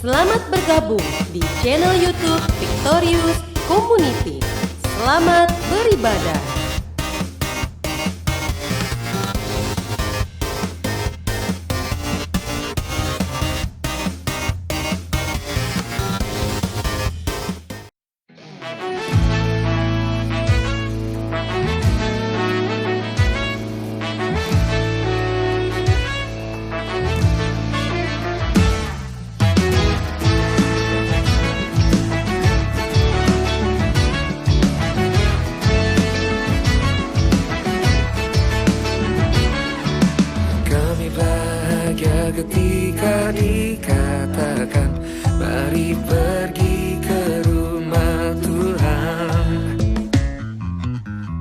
Selamat bergabung di channel YouTube Victorious Community. Selamat beribadah. Ketika dikatakan mari pergi ke rumah Tuhan,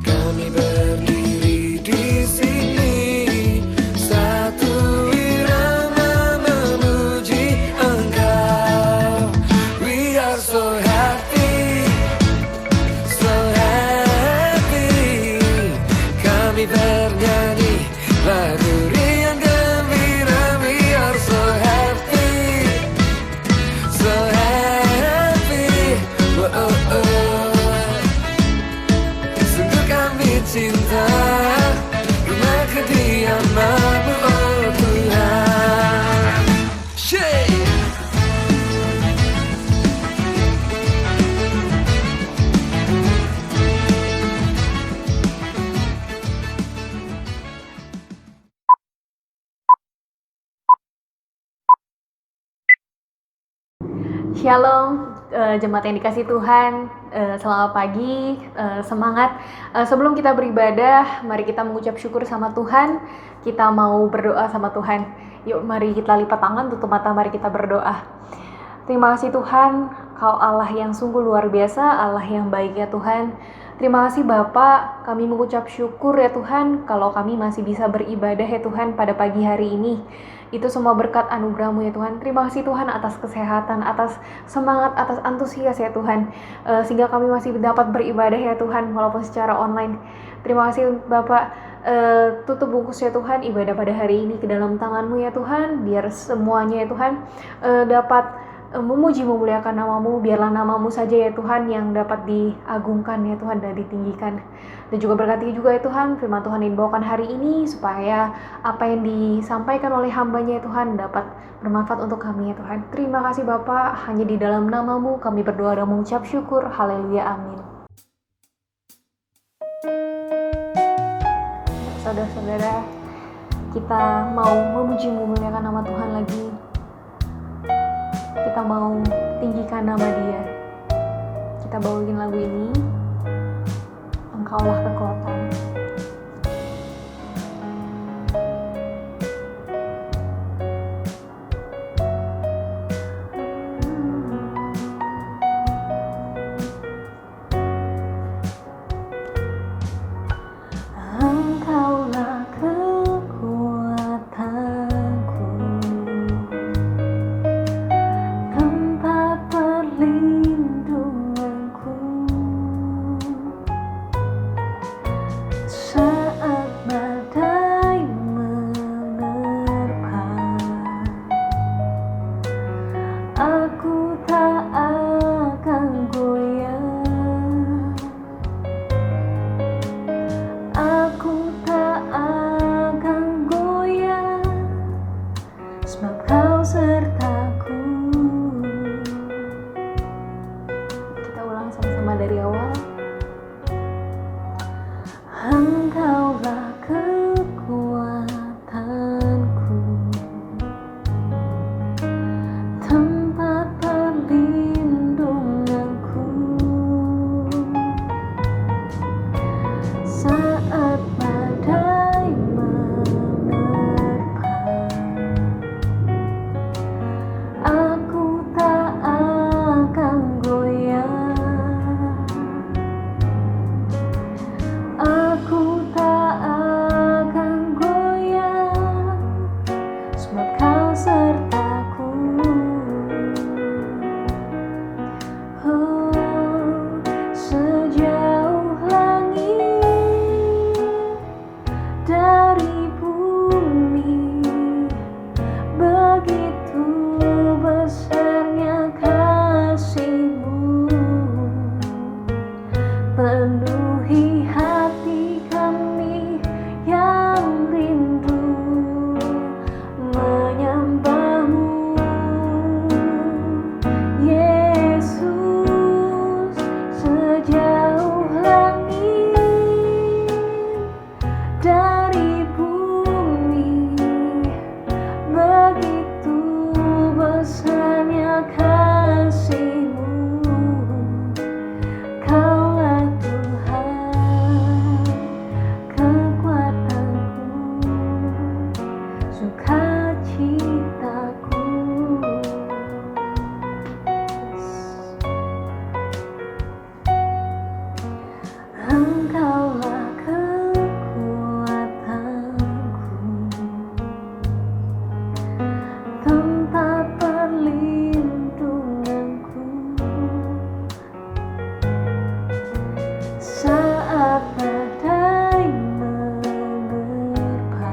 kami berdiri di sini satu irama memuji Engkau. We are so happy, so happy. Kami bernyanyi lagu riang gembira. Cinta rumah kediaman-Mu, oh Tuhan. Shalom, jemaat yang dikasih Tuhan, selamat pagi, semangat. Sebelum kita beribadah, mari kita mengucap syukur sama Tuhan. Kita mau berdoa sama Tuhan. Yuk mari kita lipat tangan, tutup mata, mari kita berdoa. Terima kasih Tuhan, Kau Allah yang sungguh luar biasa, Allah yang baik ya Tuhan. Terima kasih Bapa, kami mengucap syukur ya Tuhan, kalau kami masih bisa beribadah ya Tuhan pada pagi hari ini. Itu semua berkat anugerah-Mu ya Tuhan. Terima kasih Tuhan atas kesehatan, atas semangat, atas antusias ya Tuhan. Sehingga kami masih dapat beribadah ya Tuhan, walaupun secara online. Terima kasih Bapak. Tutup bungkus ya Tuhan ibadah pada hari ini ke dalam tangan-Mu ya Tuhan. Biar semuanya ya Tuhan dapat memuji memuliakan nama-Mu. Biarlah nama-Mu saja ya Tuhan yang dapat diagungkan ya Tuhan dan ditinggikan. Dan juga berkati juga ya Tuhan firman Tuhan yang dibawakan hari ini, supaya apa yang disampaikan oleh hamba-Nya ya Tuhan dapat bermanfaat untuk kami ya Tuhan. Terima kasih Bapa, hanya di dalam nama-Mu kami berdoa dan mengucap syukur. Haleluya, amin. Saudara-saudara, kita mau memuji memuliakan nama Tuhan lagi. Kita mau tinggikan nama Dia. Kita bawain lagu ini, Engkaulah kekuatan. Engkaulah kekuatanku, tempat perlindunganku. sukacitaku. Engkaulah kekuatanku, tempat perlindunganku saat badai menerpa.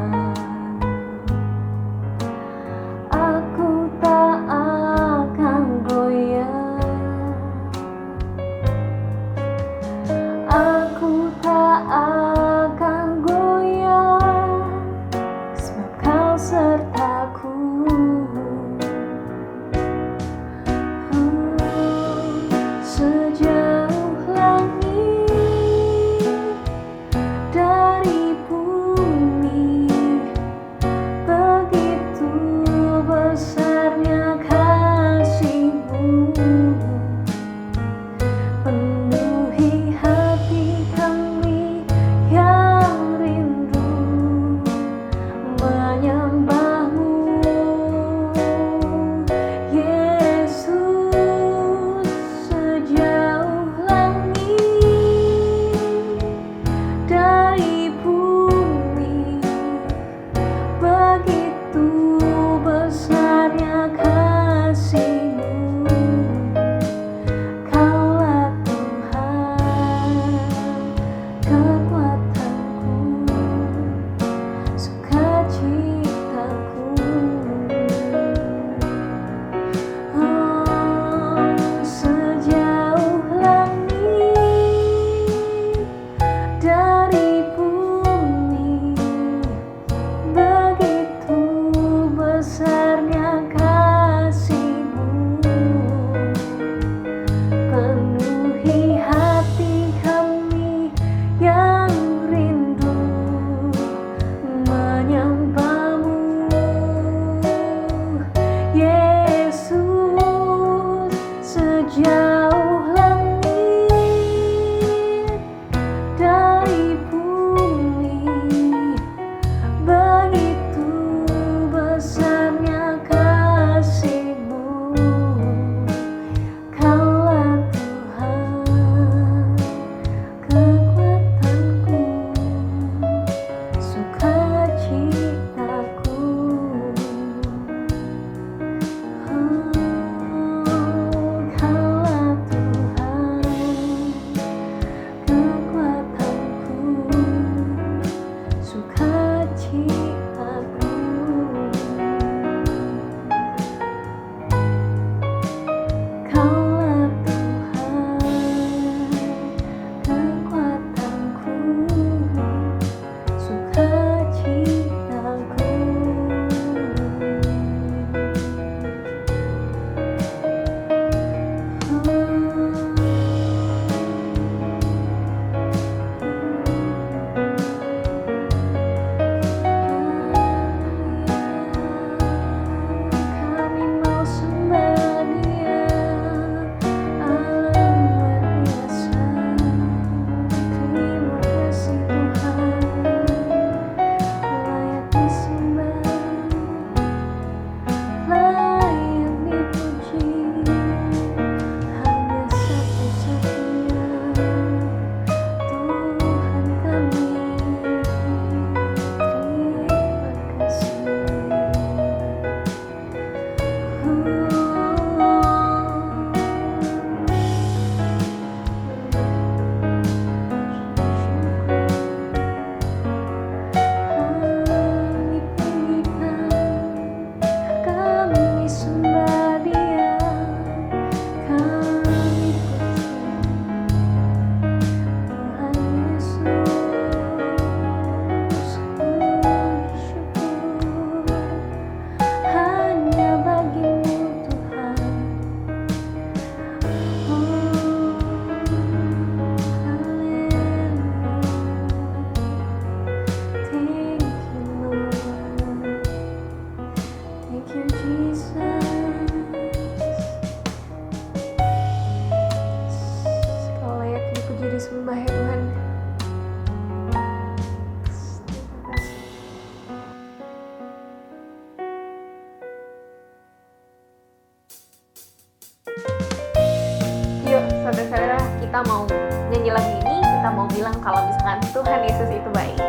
kita mau nyanyi lagu ini, kita mau bilang kalau misalkan Tuhan Yesus itu baik.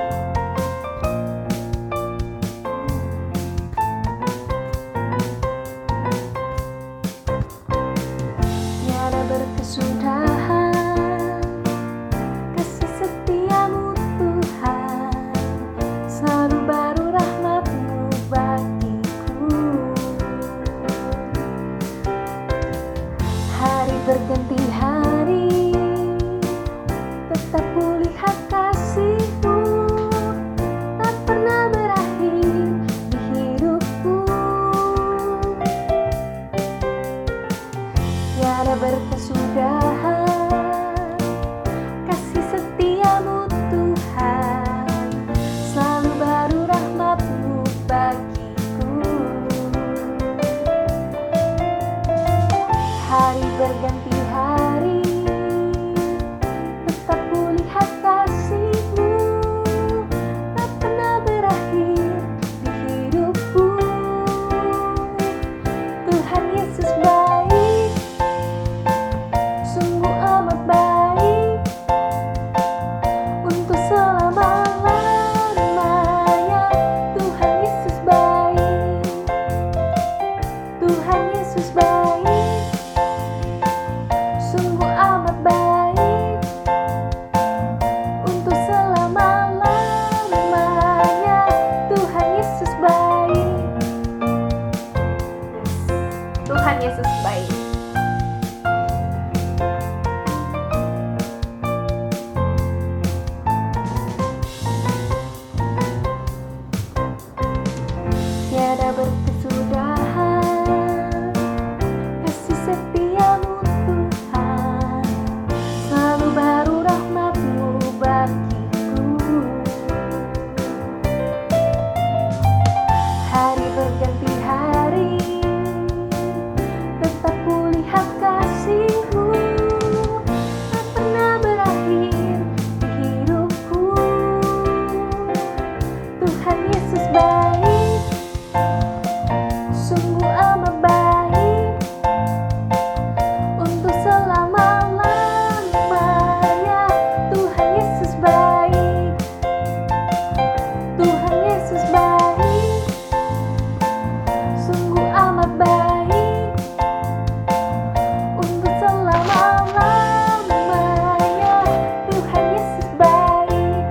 Tiada berkesudahan kasih setiamu Tuhan, selalu baru rahmat-Mu bagiku. Hari berganti hari, tetap kulihat kasih-Mu, tak pernah berakhir di hidupku. Tiada berkesudahan kasih setiamu Tuhan, selalu baru rahmat-Mu bagiku. Hari berganti hari, tetap kulihat kasih-Mu, tak pernah berakhir di hidupku. Tuhan Yesus baik, sungguh amat baik, untuk selama-lamanya. Tuhan Yesus baik, Tuhan Yesus baik, sungguh amat baik, untuk selama-lamanya. Tuhan Yesus baik, Tuhan Yesus baik. Tiada berkesudahan kasih setiamu Tuhan, selalu baru rahmat-Mu bagiku. Hari berganti hari, tetap kulihat kasih-Mu, tak pernah berakhir di hidupku. Tuhan Yesus baik, sungguh amat baik, untuk selama-lamanya. Tuhan Yesus baik, Tuhan Yesus baik, sungguh amat baik, untuk selama-lamanya. Tuhan Yesus baik,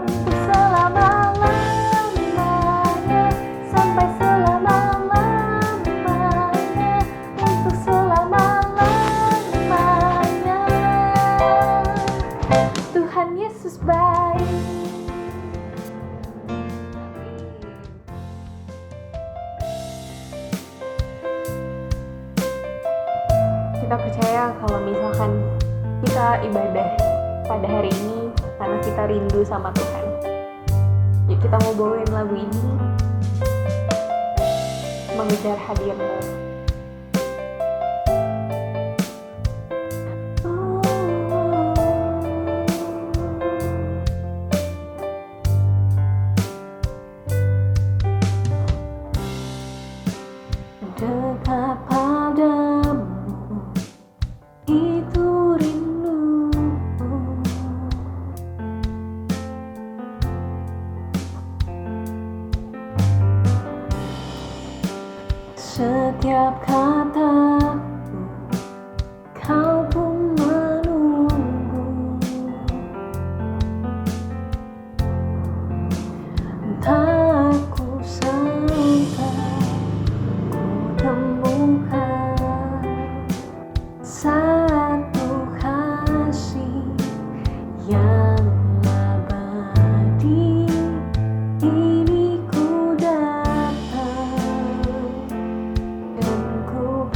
untuk selama-lamanya, sampai selama-lamanya, untuk selama-lamanya. Tuhan Yesus baik. Kita percaya kalau misalkan kita ibadah pada hari ini karena kita rindu sama Tuhan. Yuk kita mau bawain lagu ini, mengejar hadir-Mu. Dekat padamu itu rinduku, setiap kataku Kau pun menunggu. Entah aku sampai ku temukan satu kasih yang abadi. Ini ku datang dan ku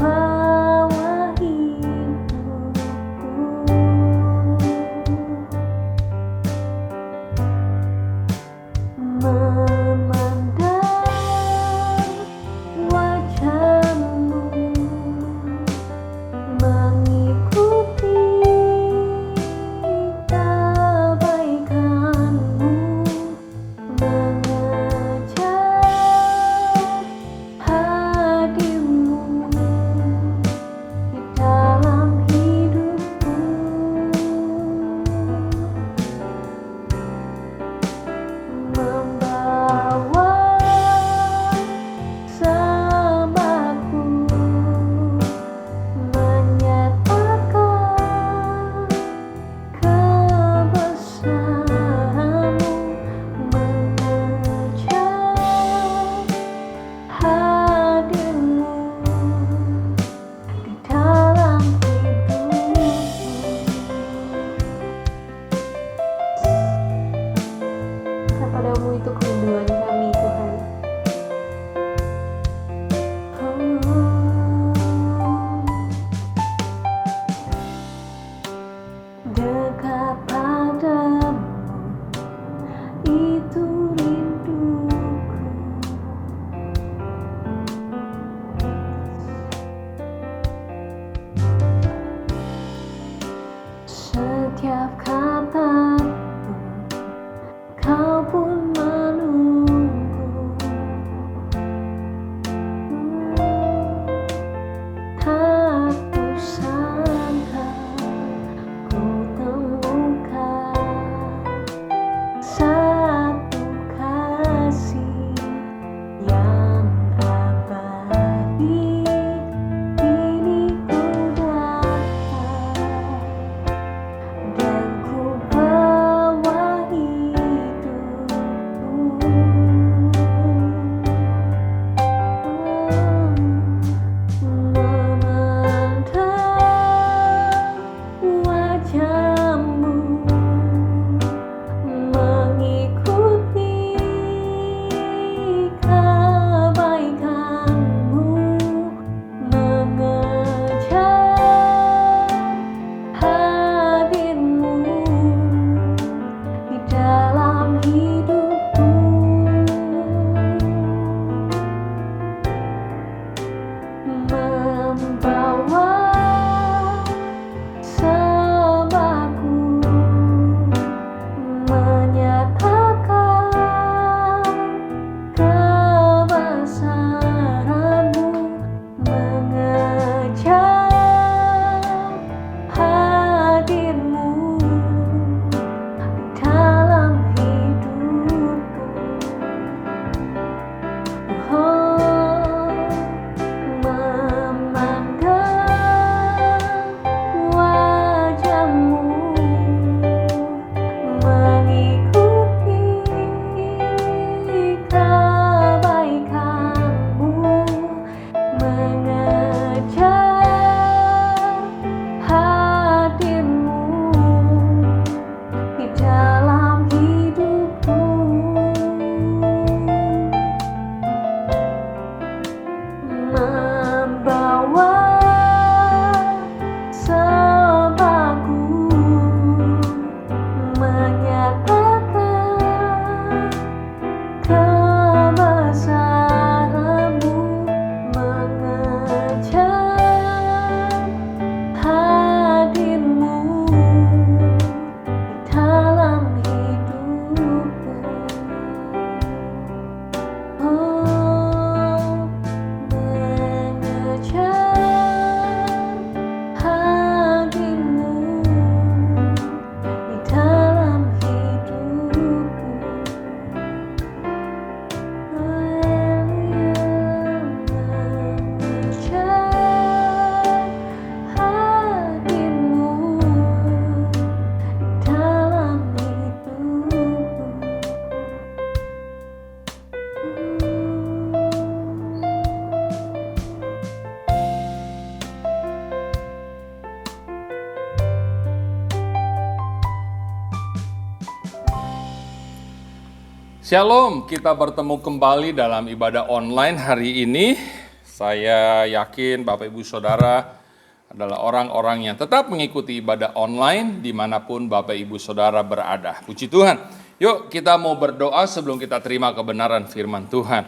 Shalom, kita bertemu kembali dalam ibadah online hari ini. Saya yakin Bapak Ibu Saudara adalah orang-orang yang tetap mengikuti ibadah online dimanapun Bapak Ibu Saudara berada. Puji Tuhan. Yuk kita mau berdoa sebelum kita terima kebenaran firman Tuhan.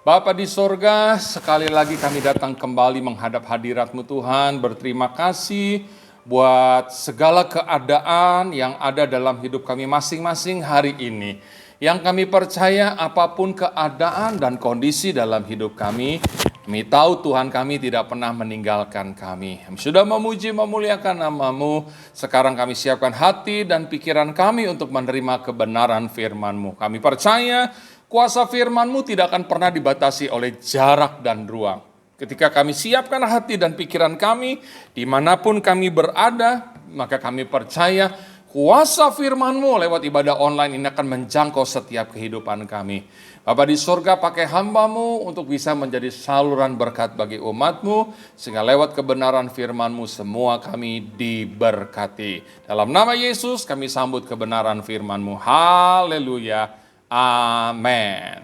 Bapa di sorga, sekali lagi kami datang kembali menghadap hadirat-Mu Tuhan, berterima kasih buat segala keadaan yang ada dalam hidup kami masing-masing hari ini. Yang kami percaya apapun keadaan dan kondisi dalam hidup kami tahu Tuhan kami tidak pernah meninggalkan kami. Kami sudah memuji memuliakan nama-Mu, sekarang kami siapkan hati dan pikiran kami untuk menerima kebenaran firman-Mu. Kami percaya kuasa firman-Mu tidak akan pernah dibatasi oleh jarak dan ruang. Ketika kami siapkan hati dan pikiran kami, dimanapun kami berada, maka kami percaya kuasa firman-Mu lewat ibadah online ini akan menjangkau setiap kehidupan kami. Bapa di surga, pakai hamba-Mu untuk bisa menjadi saluran berkat bagi umat-Mu, sehingga lewat kebenaran firman-Mu semua kami diberkati. Dalam nama Yesus kami sambut kebenaran firman-Mu. Haleluya. Amin.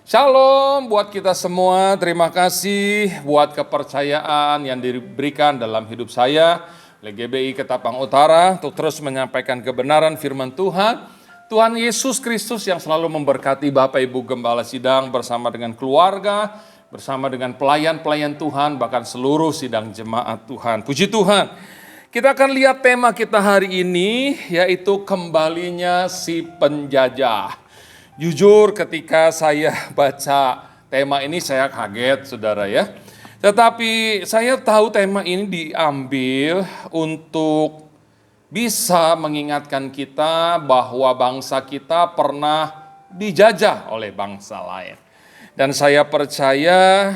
Shalom buat kita semua, terima kasih buat kepercayaan yang diberikan dalam hidup saya oleh GBI Ketapang Utara untuk terus menyampaikan kebenaran firman Tuhan. Tuhan Yesus Kristus yang selalu memberkati Bapak Ibu Gembala Sidang bersama dengan keluarga, bersama dengan pelayan-pelayan Tuhan, bahkan seluruh sidang jemaat Tuhan. Puji Tuhan. Kita akan lihat tema kita hari ini, yaitu kembalinya si penjajah. Jujur ketika saya baca tema ini saya kaget saudara ya. Tetapi saya tahu tema ini diambil untuk bisa mengingatkan kita bahwa bangsa kita pernah dijajah oleh bangsa lain. Dan saya percaya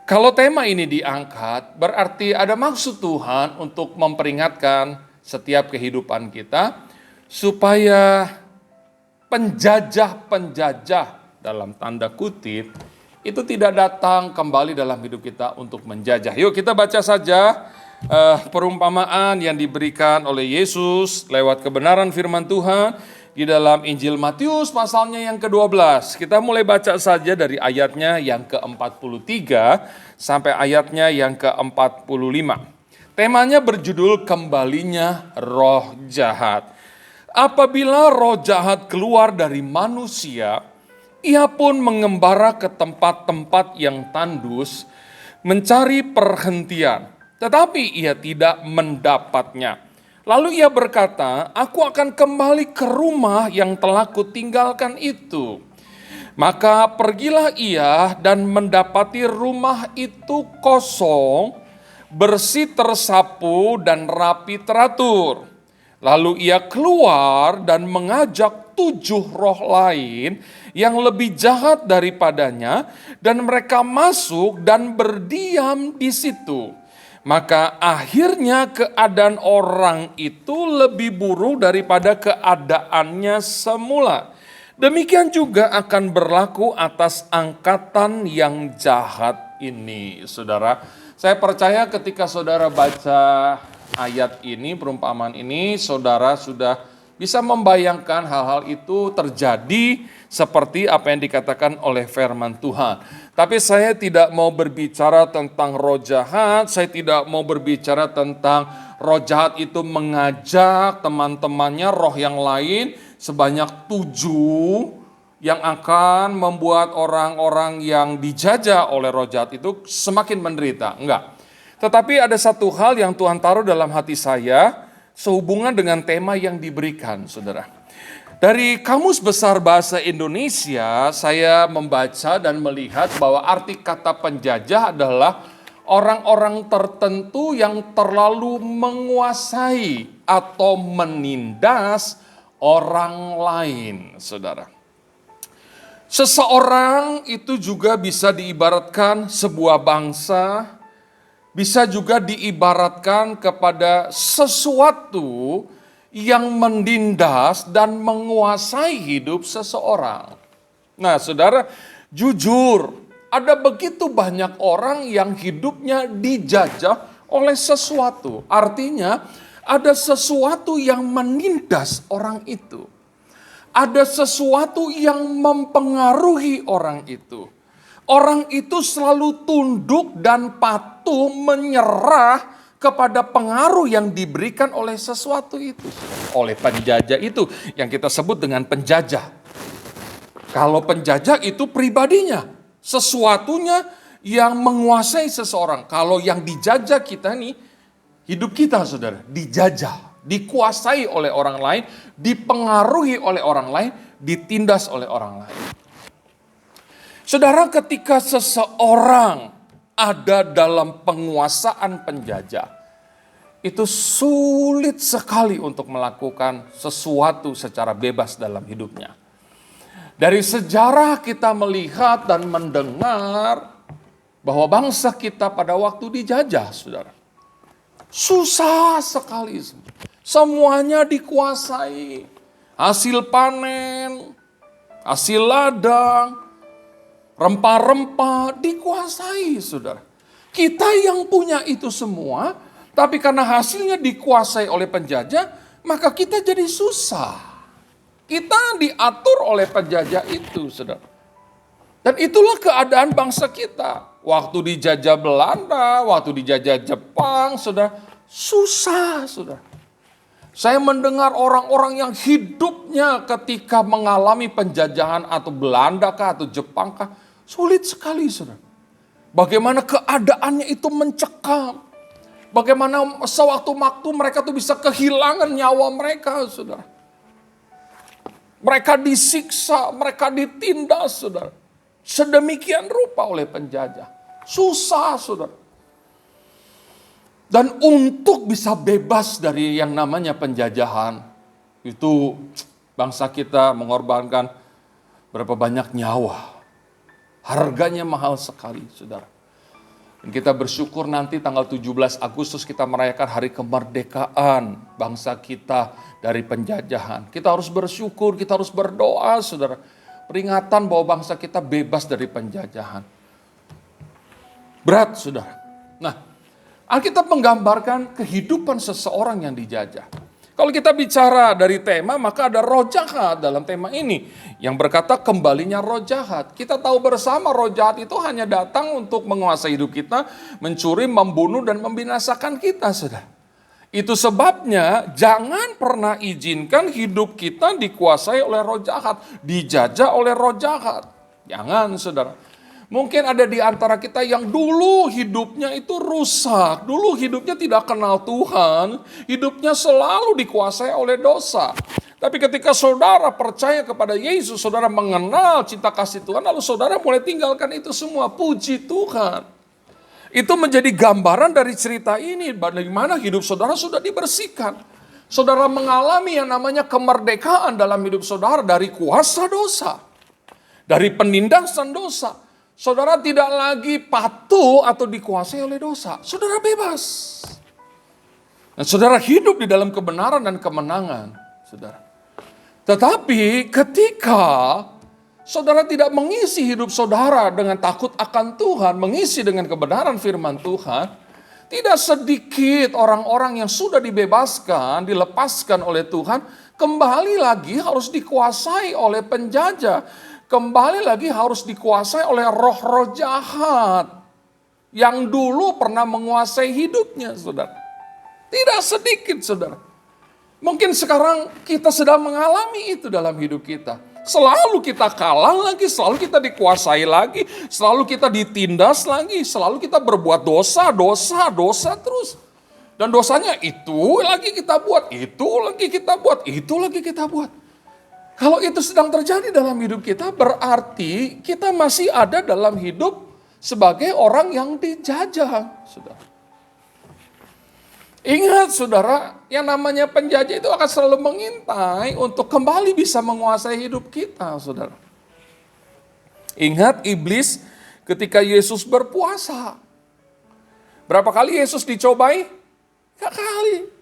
kalau tema ini diangkat berarti ada maksud Tuhan untuk memperingatkan setiap kehidupan kita supaya penjajah-penjajah dalam tanda kutip itu tidak datang kembali dalam hidup kita untuk menjajah. Yuk kita baca saja perumpamaan yang diberikan oleh Yesus lewat kebenaran firman Tuhan di dalam Injil Matius pasalnya yang ke-12. Kita mulai baca saja dari ayatnya yang ke-43 sampai ayatnya yang ke-45. Temanya berjudul kembalinya roh jahat. Apabila roh jahat keluar dari manusia, ia pun mengembara ke tempat-tempat yang tandus, mencari perhentian, tetapi ia tidak mendapatnya. Lalu ia berkata, aku akan kembali ke rumah yang telah kutinggalkan itu. Maka pergilah ia dan mendapati rumah itu kosong, bersih tersapu dan rapi teratur. Lalu ia keluar dan mengajak 7 roh lain yang lebih jahat daripadanya, dan mereka masuk dan berdiam di situ. Maka akhirnya keadaan orang itu lebih buruk daripada keadaannya semula. Demikian juga akan berlaku atas angkatan yang jahat ini. Saudara, saya percaya ketika saudara baca ayat ini, perumpamaan ini, saudara sudah bisa membayangkan hal-hal itu terjadi seperti apa yang dikatakan oleh firman Tuhan. Tapi saya tidak mau berbicara tentang roh jahat, saya tidak mau berbicara tentang roh jahat itu mengajak teman-temannya roh yang lain sebanyak 7 yang akan membuat orang-orang yang dijajah oleh roh jahat itu semakin menderita. Enggak. Tetapi ada satu hal yang Tuhan taruh dalam hati saya sehubungan dengan tema yang diberikan, saudara. Dari Kamus Besar Bahasa Indonesia, saya membaca dan melihat bahwa arti kata penjajah adalah orang-orang tertentu yang terlalu menguasai atau menindas orang lain, saudara. Seseorang itu juga bisa diibaratkan sebuah bangsa, bisa juga diibaratkan kepada sesuatu yang menindas dan menguasai hidup seseorang. Nah, saudara, jujur, ada begitu banyak orang yang hidupnya dijajah oleh sesuatu. Artinya, ada sesuatu yang menindas orang itu. ada sesuatu yang mempengaruhi orang itu. Orang itu selalu tunduk dan patuh menyerah kepada pengaruh yang diberikan oleh sesuatu itu. Oleh penjajah itu yang kita sebut dengan penjajah. Kalau penjajah itu pribadinya, sesuatunya yang menguasai seseorang. Kalau yang dijajah kita nih, hidup kita saudara, dijajah. Dikuasai oleh orang lain, dipengaruhi oleh orang lain, ditindas oleh orang lain. Saudara, ketika seseorang ada dalam penguasaan penjajah, itu sulit sekali untuk melakukan sesuatu secara bebas dalam hidupnya. Dari sejarah kita melihat dan mendengar bahwa bangsa kita pada waktu dijajah, saudara. Susah sekali. Semuanya dikuasai. Hasil panen, hasil ladang, rempah-rempah dikuasai, saudara. Kita yang punya itu semua, tapi karena hasilnya dikuasai oleh penjajah, maka kita jadi susah. Kita diatur oleh penjajah itu, saudara. Dan itulah keadaan bangsa kita. Waktu dijajah Belanda, waktu dijajah Jepang, saudara, susah, saudara. Saya mendengar orang-orang yang hidupnya ketika mengalami penjajahan atau Belanda kah atau Jepang kah, sulit sekali, saudara. Bagaimana keadaannya itu mencekam. Bagaimana sewaktu-waktu mereka tuh bisa kehilangan nyawa mereka, saudara. Mereka disiksa, mereka ditindas, saudara. Sedemikian rupa oleh penjajah. Susah, saudara. Dan untuk bisa bebas dari yang namanya penjajahan, itu bangsa kita mengorbankan berapa banyak nyawa. Harganya mahal sekali, saudara. Dan kita bersyukur nanti tanggal 17 Agustus kita merayakan hari kemerdekaan bangsa kita dari penjajahan. Kita harus bersyukur, kita harus berdoa, saudara. Peringatan bahwa bangsa kita bebas dari penjajahan. Berat, saudara. Nah, Alkitab menggambarkan kehidupan seseorang yang dijajah. Kalau kita bicara dari tema, maka ada roh jahat dalam tema ini. Yang berkata kembalinya roh jahat. Kita tahu bersama roh jahat itu hanya datang untuk menguasai hidup kita, mencuri, membunuh, dan membinasakan kita, saudara. Itu sebabnya jangan pernah izinkan hidup kita dikuasai oleh roh jahat, dijajah oleh roh jahat. Jangan, saudara. Mungkin ada di antara kita yang dulu hidupnya itu rusak, dulu hidupnya tidak kenal Tuhan, hidupnya selalu dikuasai oleh dosa. Tapi ketika saudara percaya kepada Yesus, saudara mengenal cinta kasih Tuhan, lalu saudara mulai tinggalkan itu semua. Puji Tuhan. Itu menjadi gambaran dari cerita ini, bagaimana hidup saudara sudah dibersihkan. Saudara mengalami yang namanya kemerdekaan dalam hidup saudara dari kuasa dosa, dari penindasan dosa. Saudara tidak lagi patuh atau dikuasai oleh dosa. Saudara bebas. Dan saudara hidup di dalam kebenaran dan kemenangan. Saudara. Tetapi ketika saudara tidak mengisi hidup saudara dengan takut akan Tuhan, mengisi dengan kebenaran firman Tuhan, tidak sedikit orang-orang yang sudah dibebaskan, dilepaskan oleh Tuhan, kembali lagi harus dikuasai oleh penjajah. Kembali lagi harus dikuasai oleh roh-roh jahat yang dulu pernah menguasai hidupnya, saudara. Tidak sedikit, saudara. Mungkin sekarang kita sedang mengalami itu dalam hidup kita. Selalu kita kalah lagi, selalu kita dikuasai lagi, selalu kita ditindas lagi, selalu kita berbuat dosa terus. Dan dosanya itu lagi kita buat, itu lagi kita buat, itu lagi kita buat. Kalau itu sedang terjadi dalam hidup kita, berarti kita masih ada dalam hidup sebagai orang yang dijajah, saudara. Ingat, saudara, yang namanya penjajah itu akan selalu mengintai untuk kembali bisa menguasai hidup kita, saudara. Ingat iblis ketika Yesus berpuasa. Berapa kali Yesus dicobai? 3 kali.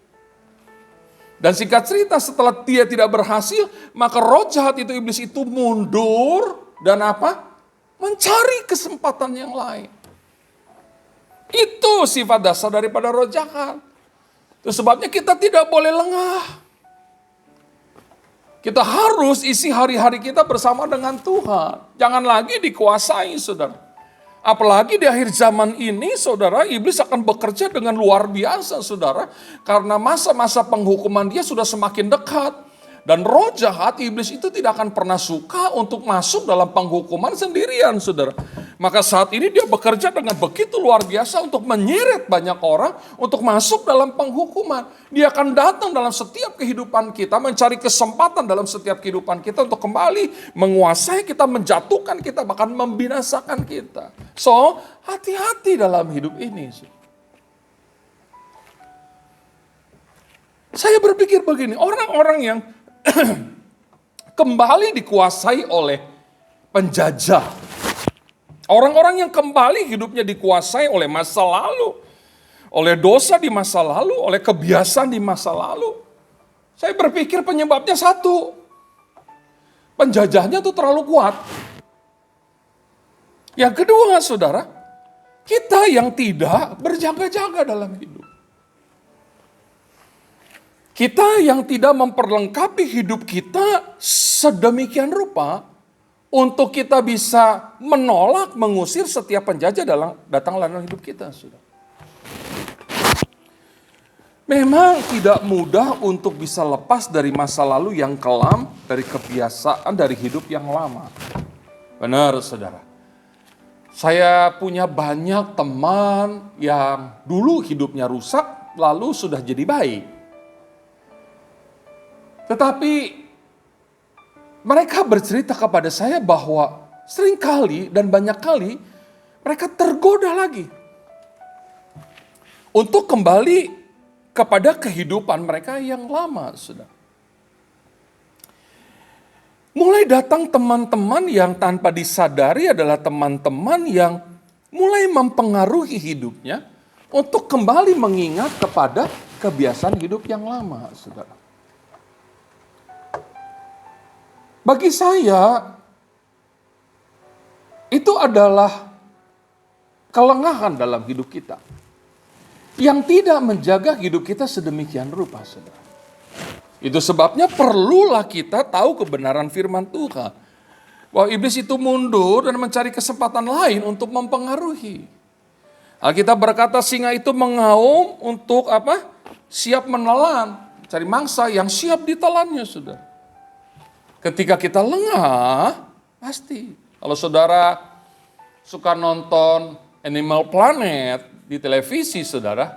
Dan singkat cerita, setelah dia tidak berhasil, maka roh jahat itu, iblis itu mundur dan apa? Mencari kesempatan yang lain. Itu sifat dasar daripada roh jahat. Itu sebabnya kita tidak boleh lengah. Kita harus isi hari-hari kita bersama dengan Tuhan. Jangan lagi dikuasai, saudara. Apalagi di akhir zaman ini, saudara, iblis akan bekerja dengan luar biasa, saudara. Karena masa-masa penghukuman dia sudah semakin dekat. Dan roh jahat, iblis itu tidak akan pernah suka untuk masuk dalam penghukuman sendirian, saudara. Maka saat ini dia bekerja dengan begitu luar biasa untuk menyeret banyak orang untuk masuk dalam penghukuman. Dia akan datang dalam setiap kehidupan kita, mencari kesempatan dalam setiap kehidupan kita untuk kembali menguasai kita, menjatuhkan kita, bahkan membinasakan kita. So, hati-hati dalam hidup ini. Saya berpikir begini, orang-orang yang kembali dikuasai oleh penjajah. Orang-orang yang kembali hidupnya dikuasai oleh masa lalu. Oleh dosa di masa lalu, oleh kebiasaan di masa lalu. Saya berpikir penyebabnya satu. Penjajahnya tuh terlalu kuat. Yang kedua, saudara, kita yang tidak berjaga-jaga dalam hidup. Kita yang tidak memperlengkapi hidup kita sedemikian rupa untuk kita bisa menolak, mengusir setiap penjajah datang dalam hidup kita. Sudah. Memang tidak mudah untuk bisa lepas dari masa lalu yang kelam, dari kebiasaan, dari hidup yang lama. Benar, saudara. Saya punya banyak teman yang dulu hidupnya rusak, lalu sudah jadi baik. Tetapi mereka bercerita kepada saya bahwa seringkali dan banyak kali mereka tergoda lagi untuk kembali kepada kehidupan mereka yang lama, sudah. Mulai datang teman-teman yang tanpa disadari adalah teman-teman yang mulai mempengaruhi hidupnya untuk kembali mengingat kepada kebiasaan hidup yang lama, saudara. Bagi saya, itu adalah kelengahan dalam hidup kita. Yang tidak menjaga hidup kita sedemikian rupa, saudara. Itu sebabnya perlulah kita tahu kebenaran firman Tuhan. Bahwa iblis itu mundur dan mencari kesempatan lain untuk mempengaruhi. Alkitab berkata singa itu mengaum untuk apa? Siap menelan. Cari mangsa yang siap ditelannya, saudara. Ketika kita lengah, pasti. Kalau saudara suka nonton Animal Planet di televisi, saudara,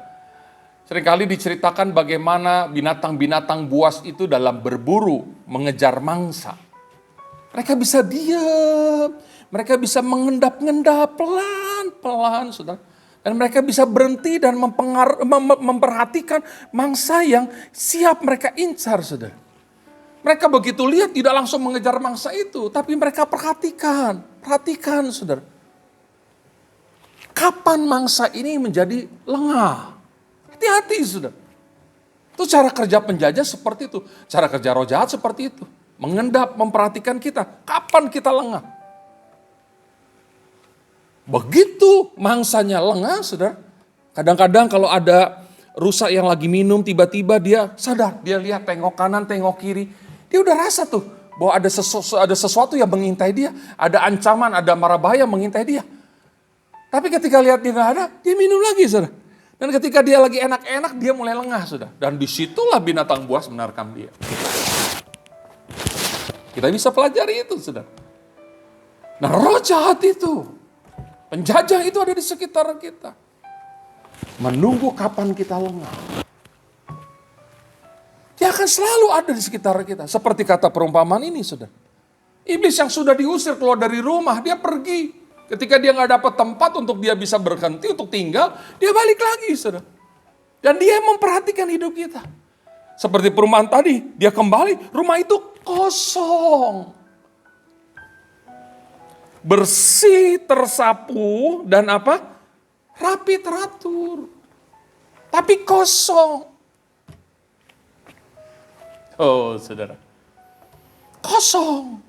seringkali diceritakan bagaimana binatang-binatang buas itu dalam berburu, mengejar mangsa. Mereka bisa diam, mereka bisa mengendap-endap pelan-pelan, saudara. Dan mereka bisa berhenti dan memperhatikan mangsa yang siap mereka incar, saudara. Mereka begitu lihat tidak langsung mengejar mangsa itu, tapi mereka perhatikan, saudara. Kapan mangsa ini menjadi lengah? Hati-hati, saudara. Itu cara kerja penjajah seperti itu, cara kerja roh jahat seperti itu. Mengendap, memperhatikan kita, kapan kita lengah. Begitu mangsanya lengah, saudara. Kadang-kadang kalau ada rusa yang lagi minum, tiba-tiba dia sadar, dia lihat tengok kanan, tengok kiri. Dia udah rasa tuh bahwa ada sesuatu yang mengintai dia. Ada ancaman, ada mara bahaya mengintai dia. Tapi ketika lihat dia nggak ada, dia minum lagi, saudara. Dan ketika dia lagi enak-enak, dia mulai lengah, saudara. Dan disitulah binatang buas menerkam dia. Kita bisa pelajari itu, saudara. Nah, roh jahat itu, penjajah itu ada di sekitar kita. Menunggu kapan kita lengah. Dia akan selalu ada di sekitar kita. Seperti kata perumpamaan ini, saudara. Iblis yang sudah diusir keluar dari rumah, dia pergi. Ketika dia nggak dapat tempat untuk dia bisa berhenti, untuk tinggal, dia balik lagi, saudara. Dan dia memperhatikan hidup kita. Seperti perumpamaan tadi, dia kembali, rumah itu kosong. Bersih, tersapu, dan apa? Rapi, teratur. Tapi kosong. Oh, saudara. Kosong.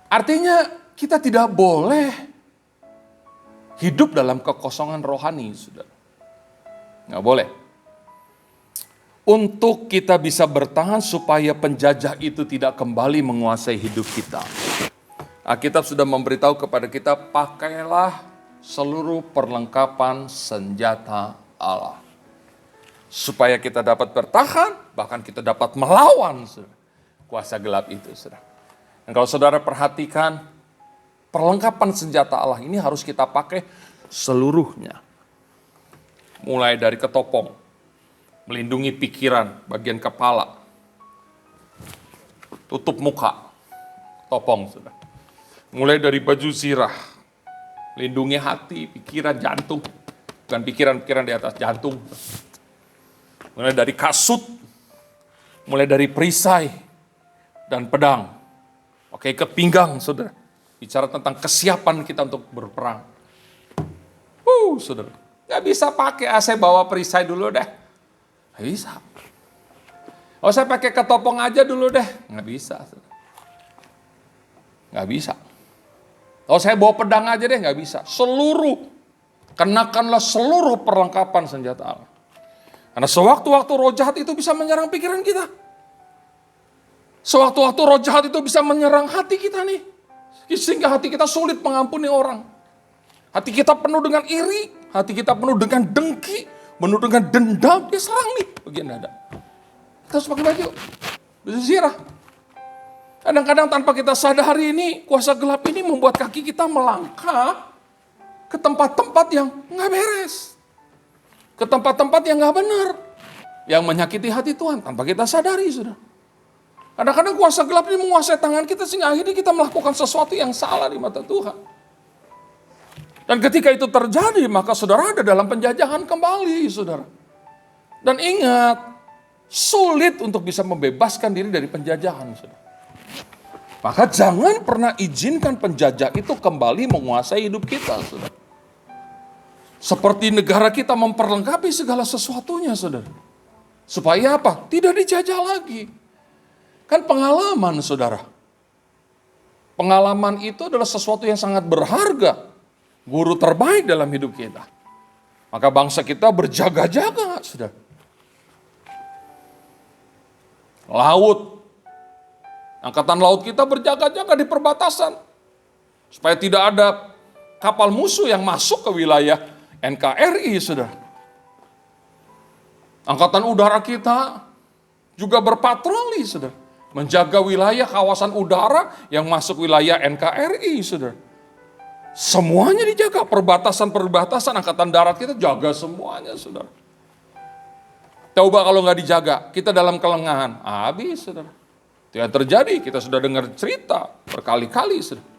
Artinya kita tidak boleh hidup dalam kekosongan rohani, saudara. Nggak boleh. untuk kita bisa bertahan supaya penjajah itu tidak kembali menguasai hidup kita. Alkitab sudah memberitahu kepada kita, pakailah seluruh perlengkapan senjata Allah. Supaya kita dapat bertahan, bahkan kita dapat melawan kuasa gelap itu. Dan kalau saudara perhatikan, perlengkapan senjata Allah ini harus kita pakai seluruhnya. Mulai dari ketopong, melindungi pikiran, bagian kepala, tutup muka, topong. Mulai dari baju zirah, melindungi hati, pikiran, jantung. Bukan pikiran-pikiran di atas jantung. Mulai dari kasut, mulai dari perisai dan pedang. Oke, ikat pinggang, saudara. Bicara tentang kesiapan kita untuk berperang. Saudara. Gak bisa pakai, saya bawa perisai dulu deh. Gak bisa. Saya pakai ketopong aja dulu deh. Gak bisa. Saudara. Gak bisa. Saya bawa pedang aja deh, gak bisa. Kenakanlah seluruh perlengkapan senjata Allah. Karena sewaktu-waktu roh jahat itu bisa menyerang pikiran kita. Sewaktu-waktu roh jahat itu bisa menyerang hati kita nih. Sehingga hati kita sulit mengampuni orang. Hati kita penuh dengan iri. Hati kita penuh dengan dengki. Penuh dengan dendam. Dia serang nih bagian dada. Kita harus pakai baju zirah. Kadang-kadang tanpa kita sadari ini, kuasa gelap ini membuat kaki kita melangkah ke tempat-tempat yang nggak beres. Ke tempat-tempat yang nggak benar. Yang menyakiti hati Tuhan tanpa kita sadari, saudara. Kadang-kadang kuasa gelap ini menguasai tangan kita sehingga akhirnya kita melakukan sesuatu yang salah di mata Tuhan. Dan ketika itu terjadi, maka saudara ada dalam penjajahan kembali, saudara. Dan ingat, sulit untuk bisa membebaskan diri dari penjajahan, saudara. Maka jangan pernah izinkan penjajah itu kembali menguasai hidup kita, saudara. Seperti negara kita memperlengkapi segala sesuatunya, saudara. Supaya apa? Tidak dijajah lagi. Kan pengalaman, saudara. Pengalaman itu adalah sesuatu yang sangat berharga. Guru terbaik dalam hidup kita. Maka bangsa kita berjaga-jaga, saudara. Laut. Angkatan laut kita berjaga-jaga di perbatasan. Supaya tidak ada kapal musuh yang masuk ke wilayah NKRI, saudara. Angkatan udara kita juga berpatroli, saudara. Menjaga wilayah kawasan udara yang masuk wilayah NKRI, saudara. Semuanya dijaga, perbatasan-perbatasan angkatan darat kita jaga semuanya, saudara. Coba kalau nggak dijaga, kita dalam kelengahan, habis, saudara. Itu yang terjadi, kita sudah dengar cerita berkali-kali, saudara.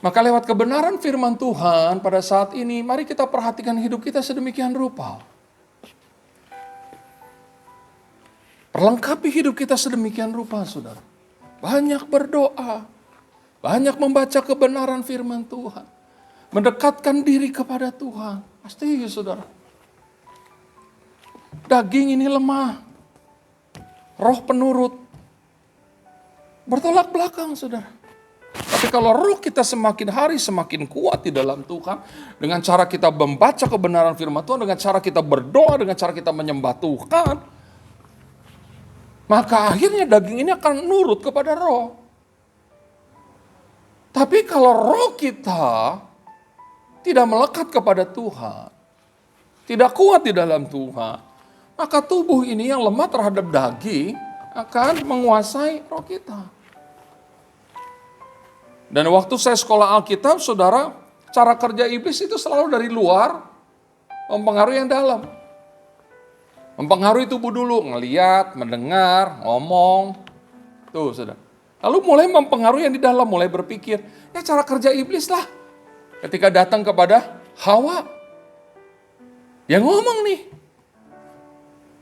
Maka lewat kebenaran firman Tuhan pada saat ini, mari kita perhatikan hidup kita sedemikian rupa. Perlengkapi hidup kita sedemikian rupa, saudara. Banyak berdoa, banyak membaca kebenaran firman Tuhan. Mendekatkan diri kepada Tuhan. Pasti, saudara. Daging ini lemah. Roh penurut. Bertolak belakang, saudara. Tapi kalau roh kita semakin hari semakin kuat di dalam Tuhan. Dengan cara kita membaca kebenaran firman Tuhan. Dengan cara kita berdoa. Dengan cara kita menyembah Tuhan. Maka akhirnya daging ini akan nurut kepada roh. Tapi kalau roh kita tidak melekat kepada Tuhan, tidak kuat di dalam Tuhan, maka tubuh ini yang lemah terhadap daging akan menguasai roh kita. Dan waktu saya sekolah Alkitab, saudara, cara kerja iblis itu selalu dari luar mempengaruhi yang dalam. Mempengaruhi tubuh dulu, ngeliat, mendengar, ngomong. Tuh, saudara. Lalu mulai mempengaruhi yang di dalam, mulai berpikir. Ya cara kerja iblis lah. Ketika datang kepada Hawa. Yang ngomong nih.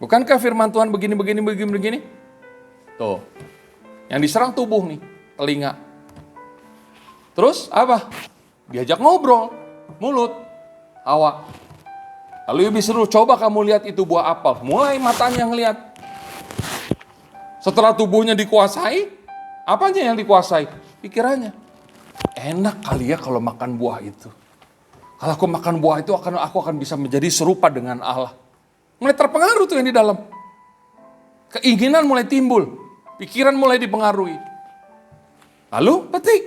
Bukankah firman Tuhan begini. Tuh. Yang diserang tubuh nih, telinga. Terus apa? Diajak ngobrol, mulut, Hawa. Lalu iblis suruh, coba kamu lihat itu buah apel. Mulai matanya ngelihat. Setelah tubuhnya dikuasai, apanya yang dikuasai? Pikirannya. Enak kali ya kalau makan buah itu. Kalau aku makan buah itu, aku akan bisa menjadi serupa dengan Allah. Mulai terpengaruh tuh yang di dalam. Keinginan mulai timbul, pikiran mulai dipengaruhi. Lalu petik,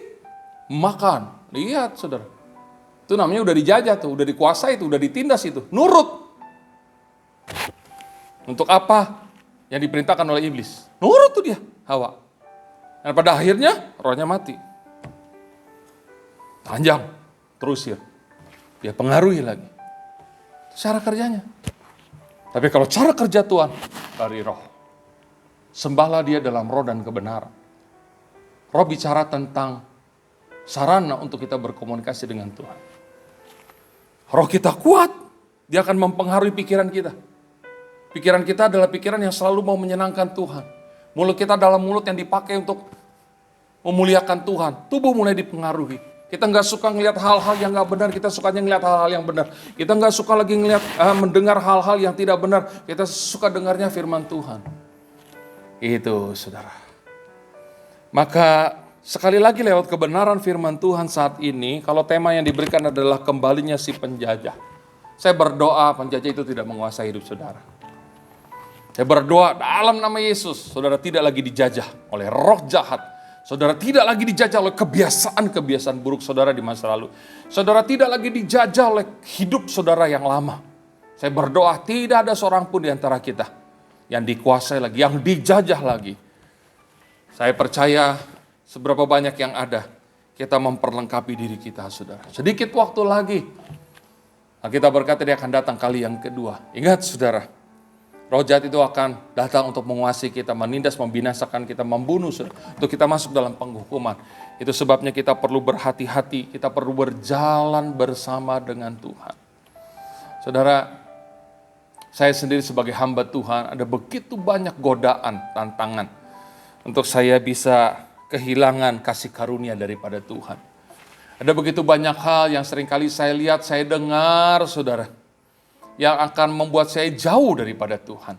makan. Lihat saudara, itu namanya udah dijajah tuh, udah dikuasai tuh, udah ditindas itu. Nurut. Untuk apa? Yang diperintahkan oleh iblis. Nurut tuh dia, Hawa. Dan pada akhirnya rohnya mati. Panjang, terusir. Dia pengaruhi lagi. Cara kerjanya. Tapi kalau cara kerja Tuhan dari roh. Sembahlah dia dalam roh dan kebenaran. Roh bicara tentang sarana untuk kita berkomunikasi dengan Tuhan. Roh kita kuat, dia akan mempengaruhi pikiran kita. Pikiran kita adalah pikiran yang selalu mau menyenangkan Tuhan. Mulut kita adalah mulut yang dipakai untuk memuliakan Tuhan. Tubuh mulai dipengaruhi. Kita nggak suka ngelihat hal-hal yang nggak benar, kita sukanya ngelihat hal-hal yang benar. Kita nggak suka lagi mendengar hal-hal yang tidak benar, kita suka dengarnya firman Tuhan. Itu saudara. Maka sekali lagi lewat kebenaran firman Tuhan saat ini, kalau tema yang diberikan adalah kembalinya si penjajah. Saya berdoa penjajah itu tidak menguasai hidup saudara. Saya berdoa dalam nama Yesus, saudara tidak lagi dijajah oleh roh jahat. Saudara tidak lagi dijajah oleh kebiasaan-kebiasaan buruk saudara di masa lalu. Saudara tidak lagi dijajah oleh hidup saudara yang lama. Saya berdoa tidak ada seorang pun di antara kita yang dikuasai lagi, yang dijajah lagi. Saya percaya seberapa banyak yang ada, kita memperlengkapi diri kita saudara. Sedikit waktu lagi, kita berkata dia akan datang kali yang kedua. Ingat saudara, roh jahat itu akan datang untuk menguasai kita, menindas, membinasakan kita, membunuh, untuk kita masuk dalam penghukuman. Itu sebabnya kita perlu berhati-hati, kita perlu berjalan bersama dengan Tuhan. Saudara, saya sendiri sebagai hamba Tuhan, ada begitu banyak godaan, tantangan, untuk saya bisa kehilangan kasih karunia daripada Tuhan. Ada begitu banyak hal yang seringkali saya lihat, saya dengar, saudara, yang akan membuat saya jauh daripada Tuhan.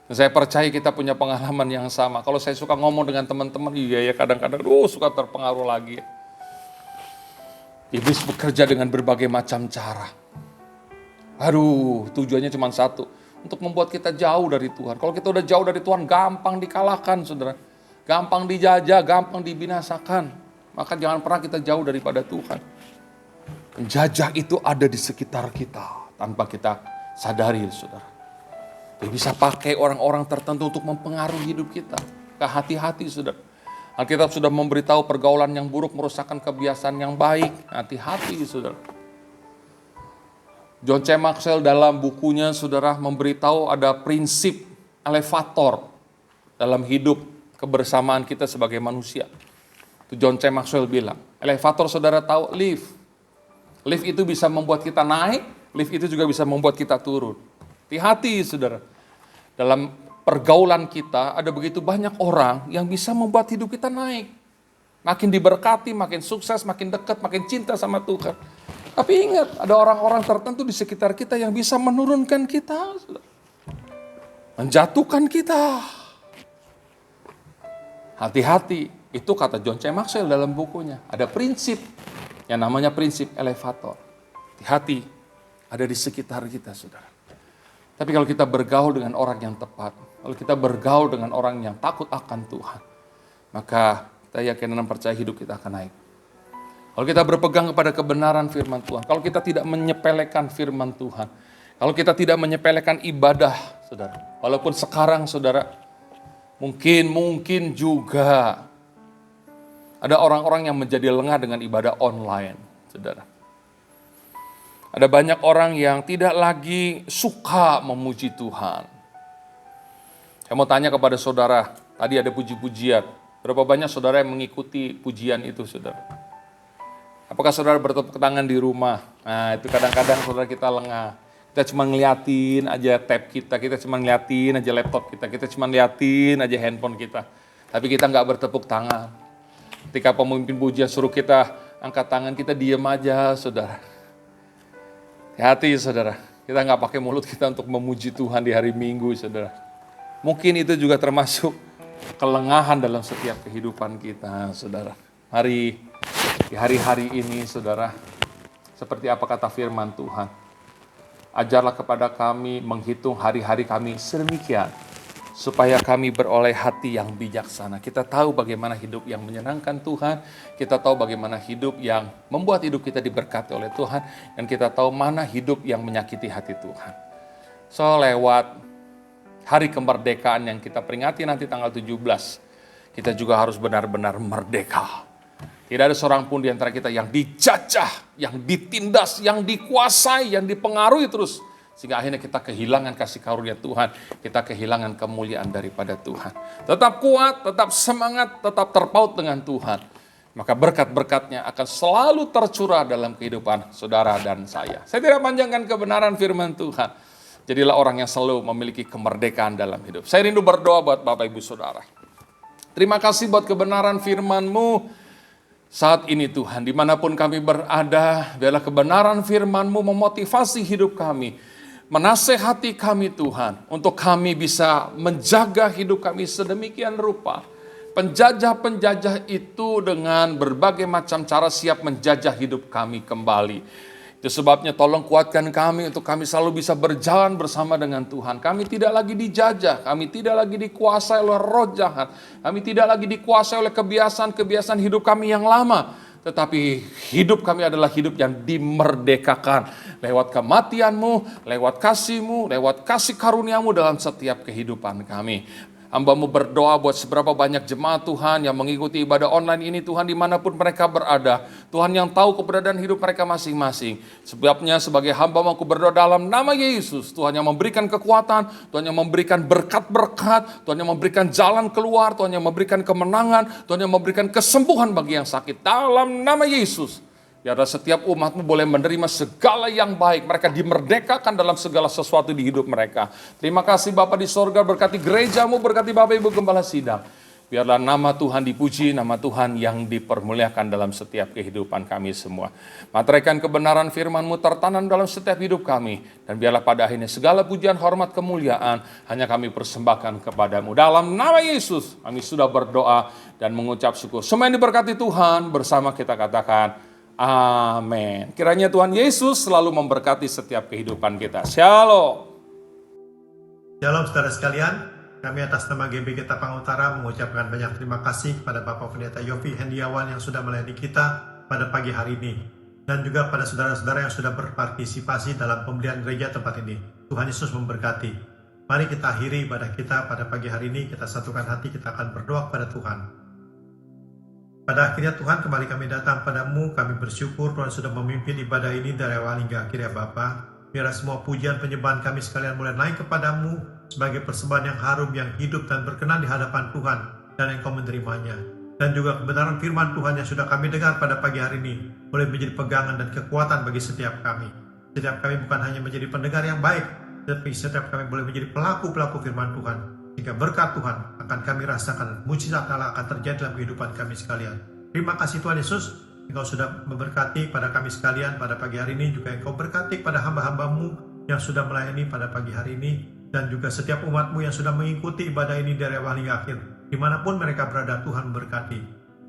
Dan saya percaya kita punya pengalaman yang sama. Kalau saya suka ngomong dengan teman-teman, iya ya kadang-kadang suka terpengaruh lagi. Iblis bekerja dengan berbagai macam cara. Tujuannya cuma satu, untuk membuat kita jauh dari Tuhan. Kalau kita udah jauh dari Tuhan, gampang dikalahkan, saudara. Gampang dijajah, gampang dibinasakan. Maka jangan pernah kita jauh daripada Tuhan. Penjajah itu ada di sekitar kita tanpa kita sadari, saudara. Dia bisa pakai orang-orang tertentu untuk mempengaruhi hidup kita. Hati-hati, saudara. Alkitab sudah memberitahu pergaulan yang buruk merusakkan kebiasaan yang baik. Hati-hati, saudara. John C. Maxwell dalam bukunya, saudara, memberitahu ada prinsip elevator dalam hidup kebersamaan kita sebagai manusia. Itu John C. Maxwell bilang, elevator saudara tahu, lift. Lift itu bisa membuat kita naik, lift itu juga bisa membuat kita turun. Hati-hati saudara. Dalam pergaulan kita ada begitu banyak orang yang bisa membuat hidup kita naik. Makin diberkati, makin sukses, makin dekat, makin cinta sama Tuhan. Tapi ingat, ada orang-orang tertentu di sekitar kita yang bisa menurunkan kita. Saudara. Menjatuhkan kita. Hati-hati, itu kata John C. Maxwell dalam bukunya. Ada prinsip yang namanya prinsip elevator. Hati-hati, ada di sekitar kita, saudara. Tapi kalau kita bergaul dengan orang yang tepat, kalau kita bergaul dengan orang yang takut akan Tuhan, maka kita yakin dan percaya hidup kita akan naik. Kalau kita berpegang kepada kebenaran firman Tuhan, kalau kita tidak menyepelekan firman Tuhan, kalau kita tidak menyepelekan ibadah, saudara. Walaupun sekarang, saudara, mungkin juga ada orang-orang yang menjadi lengah dengan ibadah online, saudara. Ada banyak orang yang tidak lagi suka memuji Tuhan. Saya mau tanya kepada saudara, tadi ada puji-pujian. Berapa banyak saudara yang mengikuti pujian itu, saudara? Apakah saudara bertepuk tangan di rumah? Nah, itu kadang-kadang saudara kita lengah. Kita cuma ngeliatin aja tab kita cuma ngeliatin aja laptop kita cuma ngeliatin aja handphone kita. Tapi kita nggak bertepuk tangan. Ketika pemimpin pujian suruh kita angkat tangan, kita diem aja, saudara. Hati, saudara. Kita nggak pakai mulut kita untuk memuji Tuhan di hari Minggu, saudara. Mungkin itu juga termasuk kelengahan dalam setiap kehidupan kita, saudara. Mari di hari-hari ini, saudara, seperti apa kata firman Tuhan. Ajarlah kepada kami menghitung hari-hari kami sedemikian, supaya kami beroleh hati yang bijaksana. Kita tahu bagaimana hidup yang menyenangkan Tuhan, kita tahu bagaimana hidup yang membuat hidup kita diberkati oleh Tuhan, dan kita tahu mana hidup yang menyakiti hati Tuhan. So, lewat hari kemerdekaan yang kita peringati nanti tanggal 17, kita juga harus benar-benar merdeka. Tidak ada seorang pun di antara kita yang dijajah, yang ditindas, yang dikuasai, yang dipengaruhi terus. Sehingga akhirnya kita kehilangan kasih karunia Tuhan, kita kehilangan kemuliaan daripada Tuhan. Tetap kuat, tetap semangat, tetap terpaut dengan Tuhan. Maka berkat-berkatnya akan selalu tercurah dalam kehidupan saudara dan saya. Saya tidak panjangkan kebenaran firman Tuhan. Jadilah orang yang selalu memiliki kemerdekaan dalam hidup. Saya rindu berdoa buat Bapak Ibu Saudara. Terima kasih buat kebenaran firman-Mu. Saat ini Tuhan, dimanapun kami berada, biarlah kebenaran firman-Mu memotivasi hidup kami, menasehati kami Tuhan, untuk kami bisa menjaga hidup kami sedemikian rupa. Penjajah-penjajah itu dengan berbagai macam cara siap menjajah hidup kami kembali. Itu sebabnya tolong kuatkan kami untuk kami selalu bisa berjalan bersama dengan Tuhan. Kami tidak lagi dijajah, kami tidak lagi dikuasai oleh roh jahat. Kami tidak lagi dikuasai oleh kebiasaan-kebiasaan hidup kami yang lama. Tetapi hidup kami adalah hidup yang dimerdekakan. Lewat kematian-Mu, lewat kasih-Mu, lewat kasih karunia-Mu dalam setiap kehidupan kami. Hamba-Mu berdoa buat seberapa banyak jemaat Tuhan yang mengikuti ibadah online ini Tuhan, dimanapun mereka berada. Tuhan yang tahu keberadaan hidup mereka masing-masing. Sebabnya sebagai hamba-Mu aku berdoa dalam nama Yesus. Tuhan yang memberikan kekuatan, Tuhan yang memberikan berkat-berkat, Tuhan yang memberikan jalan keluar, Tuhan yang memberikan kemenangan, Tuhan yang memberikan kesembuhan bagi yang sakit. Dalam nama Yesus. Biarlah setiap umat-Mu boleh menerima segala yang baik. Mereka dimerdekakan dalam segala sesuatu di hidup mereka. Terima kasih Bapa di sorga, berkati gereja-Mu, berkati Bapak Ibu Gembala Sidang. Biarlah nama Tuhan dipuji, nama Tuhan yang dipermuliakan dalam setiap kehidupan kami semua. Materaikan kebenaran firman-Mu tertanam dalam setiap hidup kami. Dan biarlah pada akhirnya segala pujian, hormat, kemuliaan hanya kami persembahkan kepadamu. Dalam nama Yesus kami sudah berdoa dan mengucap syukur. Semua yang diberkati Tuhan, bersama kita katakan amin. Kiranya Tuhan Yesus selalu memberkati setiap kehidupan kita. Shalom. Shalom saudara sekalian, kami atas nama GBG Tapang Utara mengucapkan banyak terima kasih kepada Bapak Pendeta Yofi Hendiawan yang sudah melayani kita pada pagi hari ini. Dan juga pada saudara-saudara yang sudah berpartisipasi dalam pembelian gereja tempat ini. Tuhan Yesus memberkati. Mari kita akhiri ibadah kita pada pagi hari ini, kita satukan hati, kita akan berdoa kepada Tuhan. Pada akhirnya Tuhan, kembali kami datang padamu, kami bersyukur Tuhan sudah memimpin ibadah ini dari awal hingga akhirnya Bapa. Biarlah semua pujian penyembahan kami sekalian mulai naik kepadamu sebagai persembahan yang harum, yang hidup dan berkenan di hadapan Tuhan, dan Engkau menerimanya. Dan juga kebenaran firman Tuhan yang sudah kami dengar pada pagi hari ini boleh menjadi pegangan dan kekuatan bagi setiap kami. Setiap kami bukan hanya menjadi pendengar yang baik, tetapi setiap kami boleh menjadi pelaku-pelaku firman Tuhan. Jika berkat Tuhan akan kami rasakan, mujizat Allah akan terjadi dalam kehidupan kami sekalian. Terima kasih Tuhan Yesus, Engkau sudah memberkati pada kami sekalian pada pagi hari ini. Juga Engkau berkati pada hamba-hamba-Mu yang sudah melayani pada pagi hari ini. Dan juga setiap umat-Mu yang sudah mengikuti ibadah ini dari awal hingga akhir. Dimanapun mereka berada, Tuhan memberkati.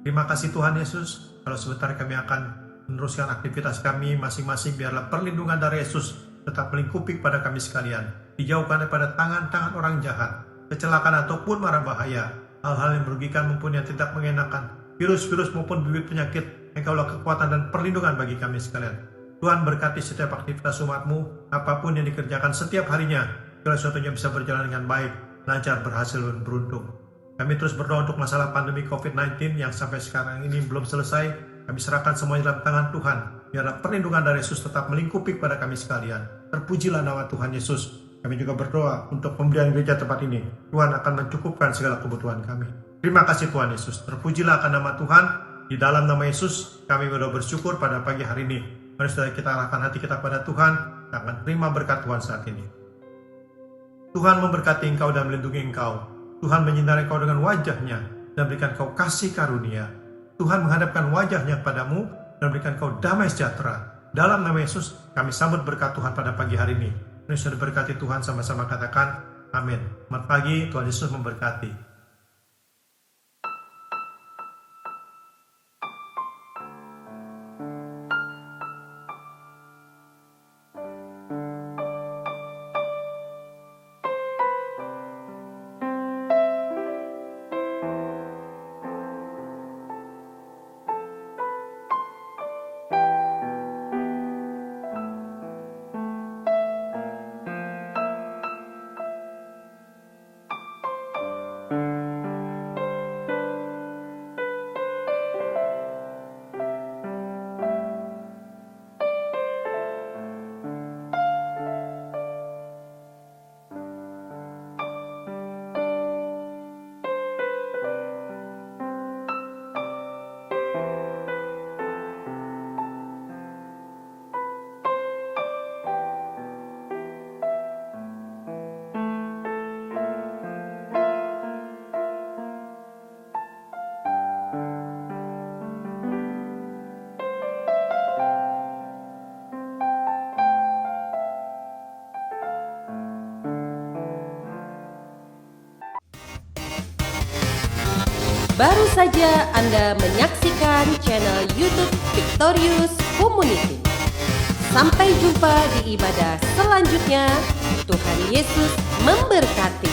Terima kasih Tuhan Yesus. Kalau sebentar kami akan meneruskan aktivitas kami masing-masing, biarlah perlindungan dari Yesus tetap melingkupi pada kami sekalian. Dijauhkan daripada tangan-tangan orang jahat, kecelakaan ataupun mara bahaya, hal-hal yang merugikan maupun yang tidak mengenakan, virus-virus maupun bibit penyakit. Engkaulah kekuatan dan perlindungan bagi kami sekalian. Tuhan berkati setiap aktivitas umat-Mu, apapun yang dikerjakan setiap harinya, segala sesuatunya bisa berjalan dengan baik, lancar, berhasil, dan beruntung. Kami terus berdoa untuk masalah pandemi COVID-19 yang sampai sekarang ini belum selesai. Kami serahkan semuanya dalam tangan Tuhan. Biarlah perlindungan dari Yesus tetap melingkupi kepada kami sekalian. Terpujilah nama Tuhan Yesus. Kami juga berdoa untuk pembelian gereja tempat ini. Tuhan akan mencukupkan segala kebutuhan kami. Terima kasih Tuhan Yesus. Terpujilah akan nama Tuhan. Di dalam nama Yesus, kami berdoa bersyukur pada pagi hari ini. Mari saudara kita arahkan hati kita pada Tuhan. Kita akan terima berkat Tuhan saat ini. Tuhan memberkati engkau dan melindungi engkau. Tuhan menyinari engkau dengan wajah-Nya dan berikan engkau kasih karunia. Tuhan menghadapkan wajah-Nya padamu dan berikan engkau damai sejahtera. Dalam nama Yesus, kami sambut berkat Tuhan pada pagi hari ini. Ini sudah diberkati Tuhan, sama-sama katakan amin. Selamat pagi, Tuhan Yesus memberkati. Baru saja Anda menyaksikan channel YouTube Victorious Community. Sampai jumpa di ibadah selanjutnya. Tuhan Yesus memberkati.